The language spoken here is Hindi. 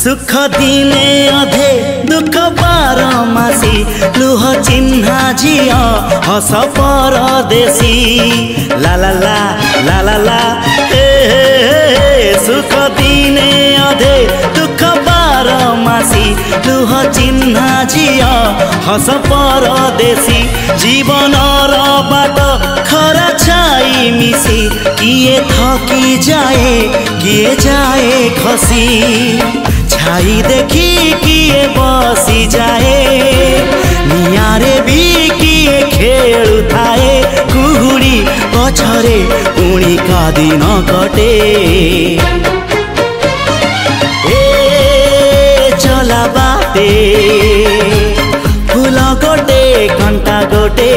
सुख दिने अधे दुख बारमासी लुह चिन्हा झिया हस परदेशी ला ला ला ला ला ला सुख दिने अधे दुख बारमासी लुह चिन्हा झिया हस परदेशी जीवन बाट खरा छाई मिसी किए थकी जाए किए जाए खसी छाई देखी किए बसी जाए नियारे भी किए खेलु थाए कुहुड़ी पछरे पुणी का दिन कटे ए चला बाटे फूल गोटे घंटा गोटे